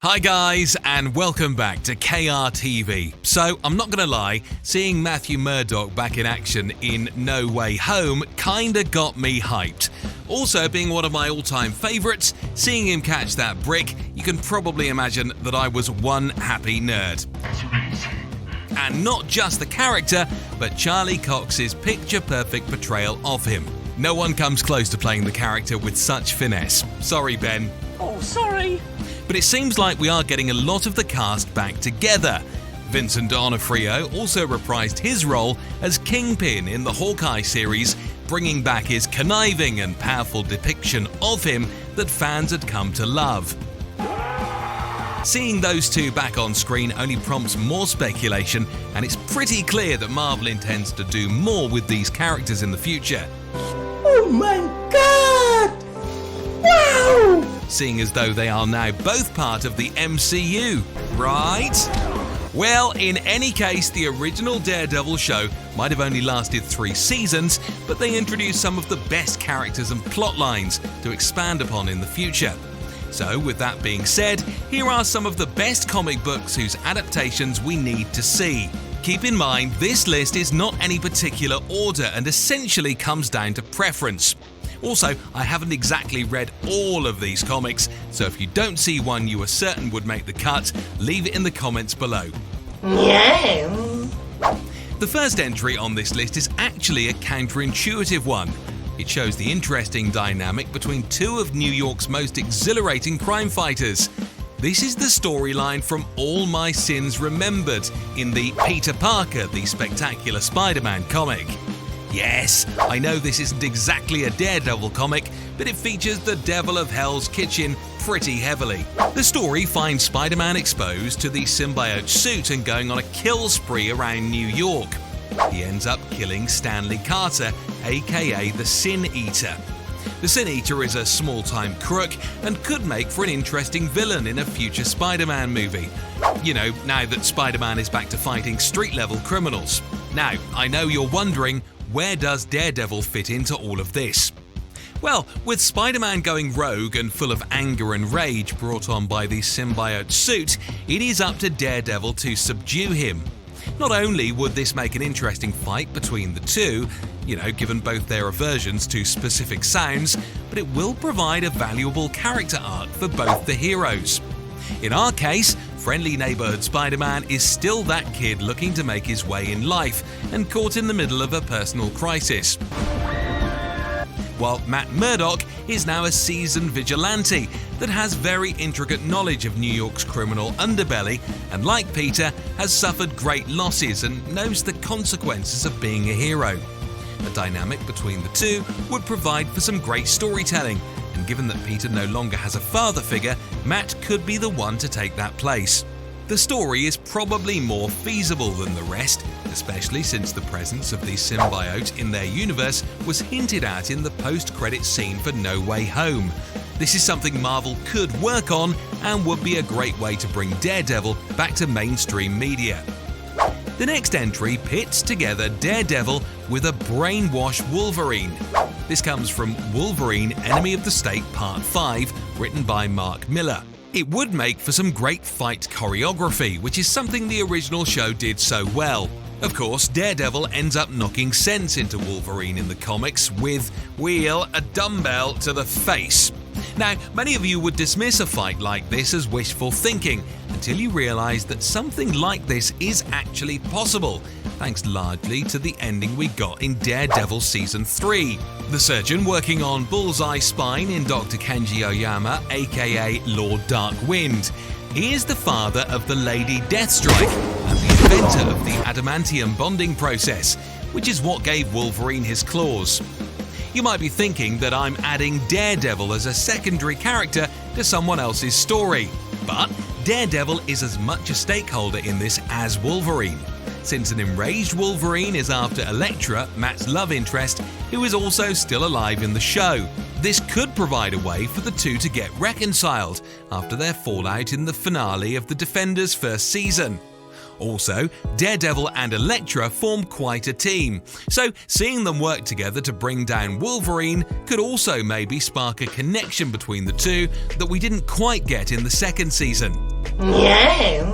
Hi guys, and welcome back to KRTV. So, I'm not gonna lie, seeing Matthew Murdock back in action in No Way Home kinda got me hyped. Also, being one of my all-time favourites, seeing him catch that brick, you can probably imagine that I was one happy nerd. And not just the character, but Charlie Cox's picture-perfect portrayal of him. No one comes close to playing the character with such finesse. Sorry, Ben. Oh, sorry. But it seems like we are getting a lot of the cast back together. Vincent D'Onofrio also reprised his role as Kingpin in the Hawkeye series, bringing back his conniving and powerful depiction of him that fans had come to love. Seeing those two back on screen only prompts more speculation, and it's pretty clear that Marvel intends to do more with these characters in the future. Oh my god! Wow! Seeing as though they are now both part of the MCU, right? Well, in any case, the original Daredevil show might have only lasted 3 seasons, but they introduced some of the best characters and plot lines to expand upon in the future. So, with that being said, here are some of the best comic books whose adaptations we need to see. Keep in mind, this list is not any particular order and essentially comes down to preference. Also, I haven't exactly read all of these comics, so if you don't see one you are certain would make the cut, leave it in the comments below. Yeah. The first entry on this list is actually a counterintuitive one. It shows the interesting dynamic between two of New York's most exhilarating crime fighters. This is the storyline from All My Sins Remembered in the Peter Parker, the Spectacular Spider-Man comic. Yes, I know this isn't exactly a Daredevil comic, but it features the Devil of Hell's Kitchen pretty heavily. The story finds Spider-Man exposed to the symbiote suit and going on a kill spree around New York. He ends up killing Stanley Carter, aka the Sin Eater. The Sin Eater is a small-time crook and could make for an interesting villain in a future Spider-Man movie. You know, now that Spider-Man is back to fighting street-level criminals. Now, I know you're wondering, where does Daredevil fit into all of this? Well, with Spider-Man going rogue and full of anger and rage brought on by the symbiote suit, it is up to Daredevil to subdue him. Not only would this make an interesting fight between the two, given both their aversions to specific sounds, but it will provide a valuable character arc for both the heroes. In our case, friendly neighborhood Spider-Man is still that kid looking to make his way in life and caught in the middle of a personal crisis. While Matt Murdock is now a seasoned vigilante that has very intricate knowledge of New York's criminal underbelly and, like Peter, has suffered great losses and knows the consequences of being a hero. A dynamic between the two would provide for some great storytelling, and given that Peter no longer has a father figure, Matt could be the one to take that place. The story is probably more feasible than the rest, especially since the presence of the symbiote in their universe was hinted at in the post-credits scene for No Way Home. This is something Marvel could work on and would be a great way to bring Daredevil back to mainstream media. The next entry pits together Daredevil with a brainwashed Wolverine. This comes from Wolverine Enemy of the State Part 5, written by Mark Miller. It would make for some great fight choreography, which is something the original show did so well. Of course, Daredevil ends up knocking sense into Wolverine in the comics with, a dumbbell to the face. Now, many of you would dismiss a fight like this as wishful thinking until you realise that something like this is actually possible, thanks largely to the ending we got in Daredevil Season 3. The surgeon working on Bullseye's spine in Dr. Kenji Oyama, aka Lord Darkwind. He is the father of the Lady Deathstrike and the inventor of the adamantium bonding process, which is what gave Wolverine his claws. You might be thinking that I'm adding Daredevil as a secondary character to someone else's story, but Daredevil is as much a stakeholder in this as Wolverine, since an enraged Wolverine is after Elektra, Matt's love interest, who is also still alive in the show. This could provide a way for the two to get reconciled after their fallout in the finale of the Defenders' first season. Also, Daredevil and Elektra form quite a team, so seeing them work together to bring down Wolverine could also maybe spark a connection between the two that we didn't quite get in the second season. Yeah.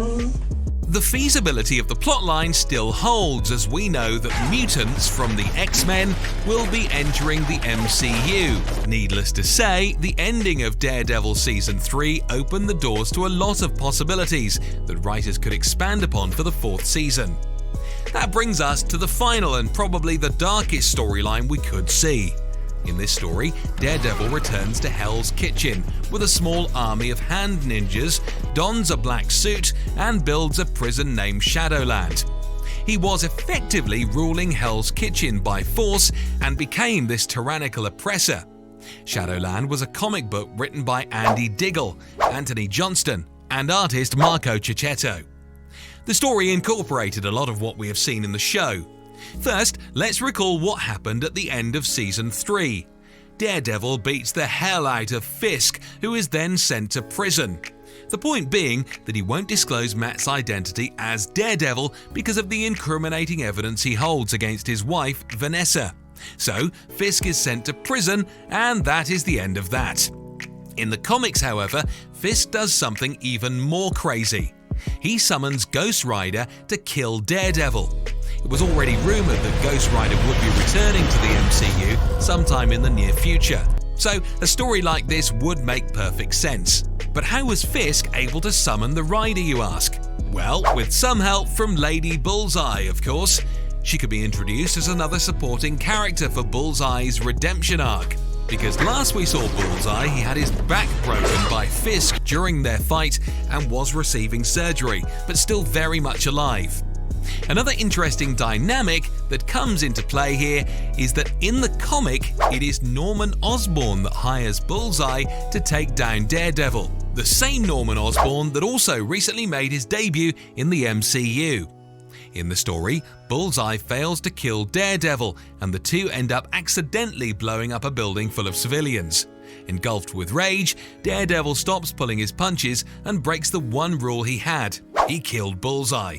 The feasibility of the plotline still holds, as we know that mutants from the X-Men will be entering the MCU. Needless to say, the ending of Daredevil Season 3 opened the doors to a lot of possibilities that writers could expand upon for the 4th season. That brings us to the final and probably the darkest storyline we could see. In this story, Daredevil returns to Hell's Kitchen with a small army of hand ninjas, dons a black suit, and builds a prison named Shadowland. He was effectively ruling Hell's Kitchen by force and became this tyrannical oppressor. Shadowland was a comic book written by Andy Diggle, Anthony Johnston, and artist Marco Cicchetto. The story incorporated a lot of what we have seen in the show. First, let's recall what happened at the end of Season 3. Daredevil beats the hell out of Fisk, who is then sent to prison. The point being that he won't disclose Matt's identity as Daredevil because of the incriminating evidence he holds against his wife, Vanessa. So, Fisk is sent to prison, and that is the end of that. In the comics, however, Fisk does something even more crazy. He summons Ghost Rider to kill Daredevil. It was already rumoured that Ghost Rider would be returning to the MCU sometime in the near future, so a story like this would make perfect sense. But how was Fisk able to summon the Rider, you ask? Well, with some help from Lady Bullseye, of course. She could be introduced as another supporting character for Bullseye's redemption arc. Because last we saw Bullseye, he had his back broken by Fisk during their fight and was receiving surgery, but still very much alive. Another interesting dynamic that comes into play here is that in the comic, it is Norman Osborn that hires Bullseye to take down Daredevil, the same Norman Osborn that also recently made his debut in the MCU. In the story, Bullseye fails to kill Daredevil, and the two end up accidentally blowing up a building full of civilians. Engulfed with rage, Daredevil stops pulling his punches and breaks the one rule he had: he killed Bullseye.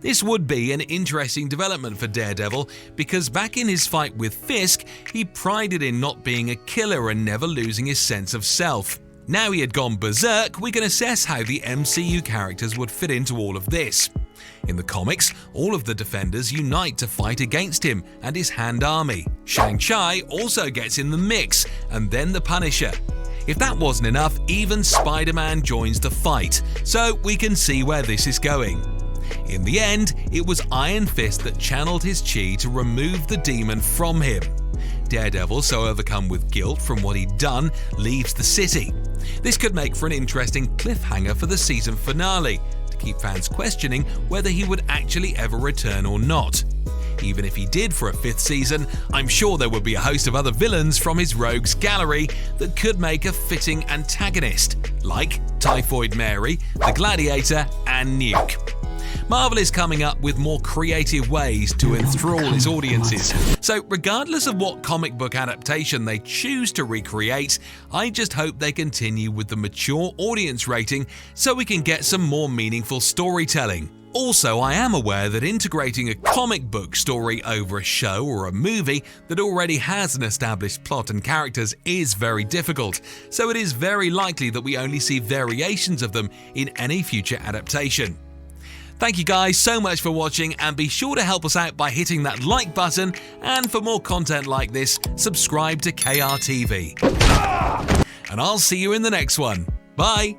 This would be an interesting development for Daredevil, because back in his fight with Fisk, he prided in not being a killer and never losing his sense of self. Now he had gone berserk, we can assess how the MCU characters would fit into all of this. In the comics, all of the Defenders unite to fight against him and his Hand Army. Shang-Chi also gets in the mix, and then the Punisher. If that wasn't enough, even Spider-Man joins the fight, so we can see where this is going. In the end, it was Iron Fist that channeled his chi to remove the demon from him. Daredevil, so overcome with guilt from what he'd done, leaves the city. This could make for an interesting cliffhanger for the season finale, to keep fans questioning whether he would actually ever return or not. Even if he did for a 5th season, I'm sure there would be a host of other villains from his rogues gallery that could make a fitting antagonist, like Typhoid Mary, the Gladiator, and Nuke. Marvel is coming up with more creative ways to enthrall its audiences, so regardless of what comic book adaptation they choose to recreate, I just hope they continue with the mature audience rating so we can get some more meaningful storytelling. Also, I am aware that integrating a comic book story over a show or a movie that already has an established plot and characters is very difficult, so it is very likely that we only see variations of them in any future adaptation. Thank you guys so much for watching, and be sure to help us out by hitting that like button, and for more content like this, subscribe to KRTV. And I'll see you in the next one. Bye!